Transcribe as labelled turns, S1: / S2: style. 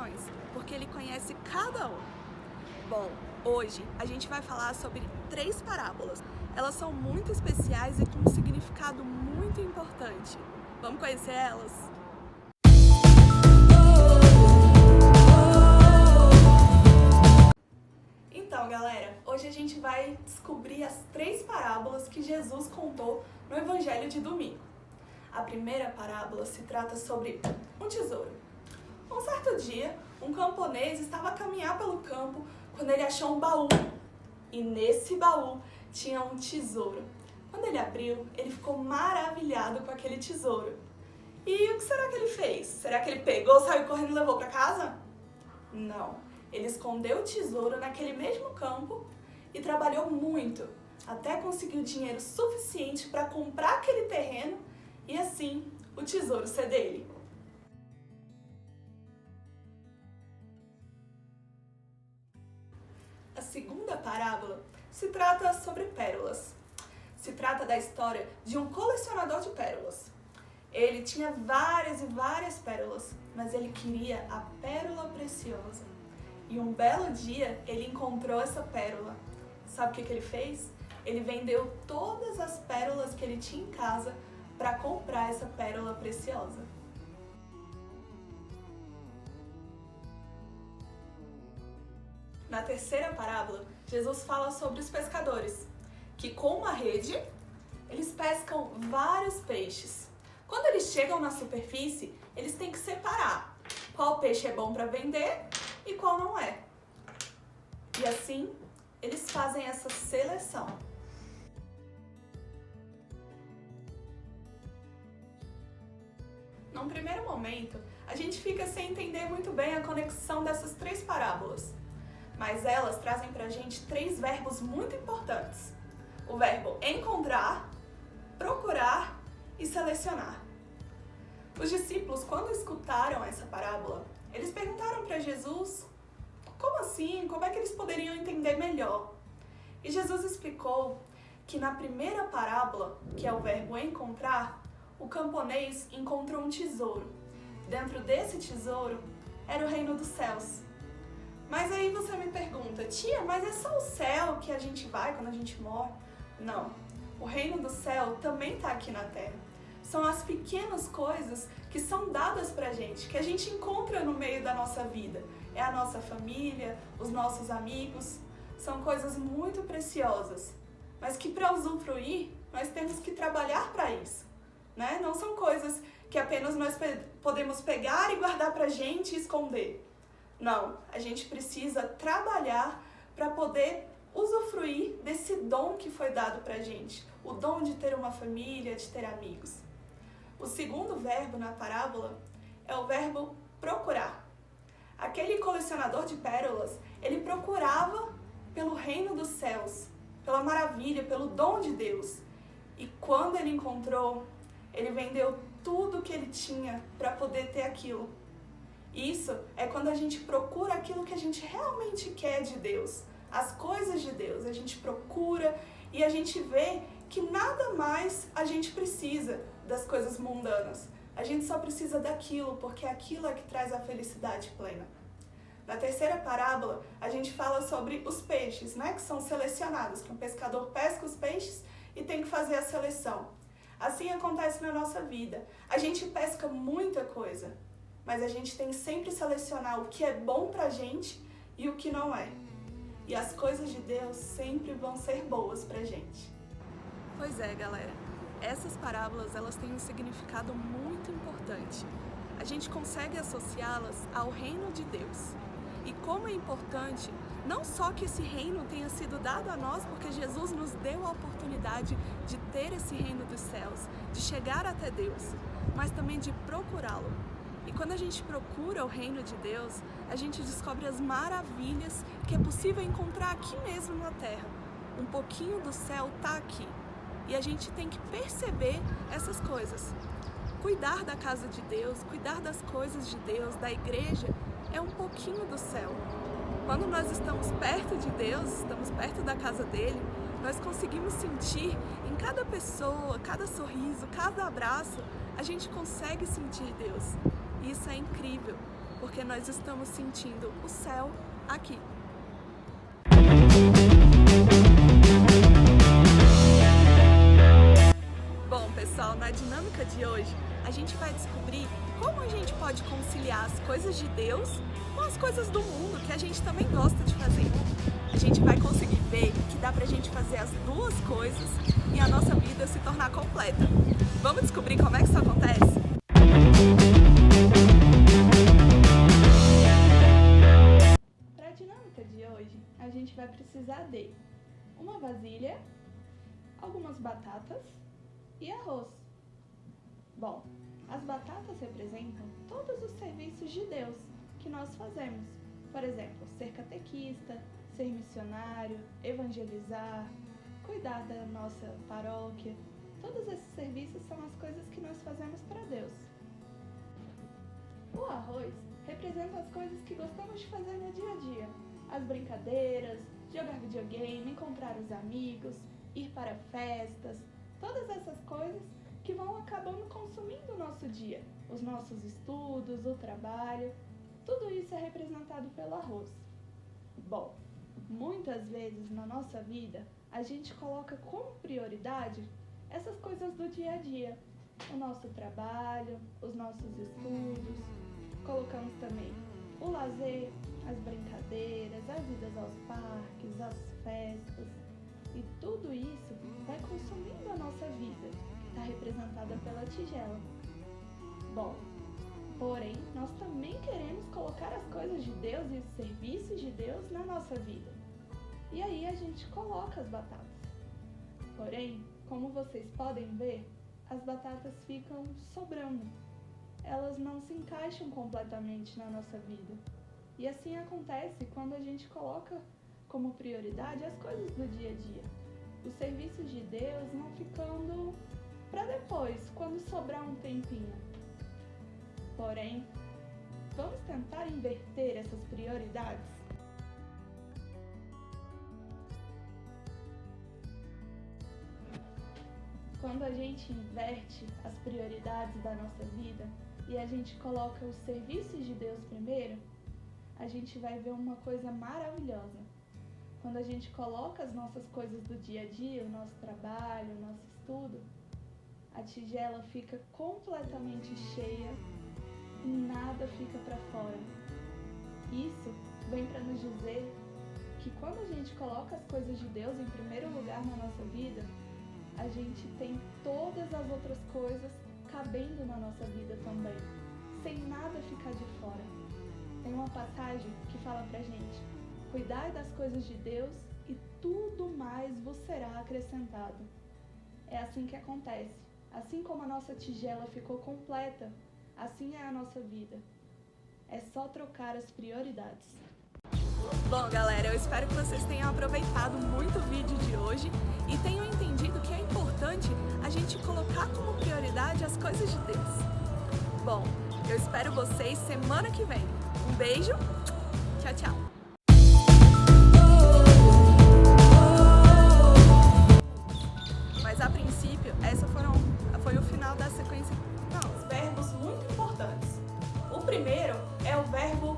S1: corações, porque Ele conhece cada um. Bom, hoje a gente vai falar sobre 3 parábolas. Elas são muito especiais e com um significado muito importante. Vamos conhecer elas? Então, galera, hoje a gente vai descobrir as 3 parábolas que Jesus contou no Evangelho de domingo. A primeira parábola se trata sobre um tesouro. Um certo dia, um camponês estava a caminhar pelo campo quando ele achou um baú. E nesse baú tinha um tesouro. Quando ele abriu, ele ficou maravilhado com aquele tesouro. E o que será que ele fez? Será que ele pegou, saiu correndo e levou para casa? Não. Ele escondeu o tesouro naquele mesmo campo e trabalhou muito, até conseguir o dinheiro suficiente para comprar aquele terreno e assim o tesouro ser dele. A segunda parábola se trata sobre pérolas. Se trata da história de um colecionador de pérolas. Ele tinha várias e várias pérolas, mas ele queria a pérola preciosa. E um belo dia ele encontrou essa pérola. Sabe o que ele fez? Ele vendeu todas as pérolas que ele tinha em casa para comprar essa pérola preciosa. Na terceira parábola, Jesus fala sobre os pescadores, que com uma rede, eles pescam vários peixes. Quando eles chegam na superfície, eles têm que separar qual peixe é bom para vender e qual não é. E assim, eles fazem essa seleção. Num primeiro momento, a gente fica sem entender muito bem a conexão dessas 3 parábolas. Mas elas trazem pra gente 3 verbos muito importantes. O verbo encontrar, procurar e selecionar. Os discípulos, quando escutaram essa parábola, eles perguntaram para Jesus como assim, como é que eles poderiam entender melhor. E Jesus explicou que na primeira parábola, que é o verbo encontrar, o camponês encontrou um tesouro. Dentro desse tesouro era o reino dos céus. Mas aí você me pergunta, tia, mas é só o céu que a gente vai quando a gente morre? Não, o reino do céu também está aqui na terra. São as pequenas coisas que são dadas pra gente, que a gente encontra no meio da nossa vida. É a nossa família, os nossos amigos, são coisas muito preciosas, mas que para usufruir, nós temos que trabalhar para isso, né? Não são coisas que apenas nós podemos pegar e guardar pra gente e esconder. Não, a gente precisa trabalhar para poder usufruir desse dom que foi dado pra gente, o dom de ter uma família, de ter amigos. O segundo verbo na parábola é o verbo procurar. Aquele colecionador de pérolas, ele procurava pelo reino dos céus, pela maravilha, pelo dom de Deus. E quando ele encontrou, ele vendeu tudo que ele tinha para poder ter aquilo. Isso é quando a gente procura aquilo que a gente realmente quer de Deus, as coisas de Deus. A gente procura e a gente vê que nada mais a gente precisa das coisas mundanas. A gente só precisa daquilo, porque aquilo é que traz a felicidade plena. Na terceira parábola, a gente fala sobre os peixes, né, que são selecionados, que um pescador pesca os peixes e tem que fazer a seleção. Assim acontece na nossa vida. A gente pesca muita coisa, mas a gente tem que sempre selecionar o que é bom pra gente e o que não é. E as coisas de Deus sempre vão ser boas pra gente. Pois é, galera. Essas parábolas, elas têm um significado muito importante. A gente consegue associá-las ao reino de Deus. E como é importante, não só que esse reino tenha sido dado a nós, porque Jesus nos deu a oportunidade de ter esse reino dos céus, de chegar até Deus, mas também de procurá-lo. E quando a gente procura o reino de Deus, a gente descobre as maravilhas que é possível encontrar aqui mesmo na terra. Um pouquinho do céu está aqui. E a gente tem que perceber essas coisas. Cuidar da casa de Deus, cuidar das coisas de Deus, da igreja, é um pouquinho do céu. Quando nós estamos perto de Deus, estamos perto da casa dele, nós conseguimos sentir em cada pessoa, cada sorriso, cada abraço, a gente consegue sentir Deus. E isso é incrível. porque nós estamos sentindo o céu aqui. Bom, pessoal, na dinâmica de hoje, a gente vai descobrir como a gente pode conciliar as coisas de Deus com as coisas do mundo, que a gente também gosta de fazer. A gente vai conseguir ver que dá pra gente fazer as duas coisas e a nossa vida se tornar completa. Vamos descobrir como é que isso acontece? Para a dinâmica de hoje, a gente vai precisar de uma vasilha, algumas batatas e arroz. Bom, as batatas representam todos os serviços de Deus que nós fazemos. Por exemplo, ser catequista, ser missionário, evangelizar, cuidar da nossa paróquia. Todos esses serviços são as coisas que nós fazemos para Deus. O arroz representa as coisas que gostamos de fazer no dia a dia. As brincadeiras, jogar videogame, encontrar os amigos, ir para festas, todas essas coisas que vão acabando consumindo o nosso dia. Os nossos estudos, o trabalho, tudo isso é representado pelo arroz. Bom, muitas vezes na nossa vida, a gente coloca como prioridade essas coisas do dia a dia. O nosso trabalho, os nossos estudos, colocamos também o lazer, as brincadeiras, as idas aos parques, as festas. E tudo isso vai consumindo a nossa vida, que está representada pela tigela. Bom, porém, nós também queremos colocar as coisas de Deus e os serviços de Deus na nossa vida. E aí a gente coloca as batatas. Porém, como vocês podem ver, as batatas ficam sobrando. Elas não se encaixam completamente na nossa vida. E assim acontece quando a gente coloca como prioridade as coisas do dia a dia. Os serviços de Deus vão ficando para depois, quando sobrar um tempinho. Porém, vamos tentar inverter essas prioridades? Quando a gente inverte as prioridades da nossa vida e a gente coloca os serviços de Deus primeiro, a gente vai ver uma coisa maravilhosa. Quando a gente coloca as nossas coisas do dia a dia, o nosso trabalho, o nosso estudo, a tigela fica completamente cheia e nada fica para fora. Isso vem para nos dizer que quando a gente coloca as coisas de Deus em primeiro lugar na nossa vida, a gente tem todas as outras coisas cabendo na nossa vida também, sem nada ficar de fora. Tem uma passagem que fala pra gente: cuidai das coisas de Deus e tudo mais vos será acrescentado. É assim que acontece. Assim como a nossa tigela ficou completa, assim é a nossa vida. É só trocar as prioridades. Bom, galera, eu espero que vocês tenham aproveitado muito o vídeo de hoje e tenham entendido que é importante a gente colocar como prioridade as coisas de Deus. Bom, eu espero vocês semana que vem. Um beijo, tchau, tchau! Mas a princípio, foi o final da sequência. Não, os verbos muito importantes. O primeiro é o verbo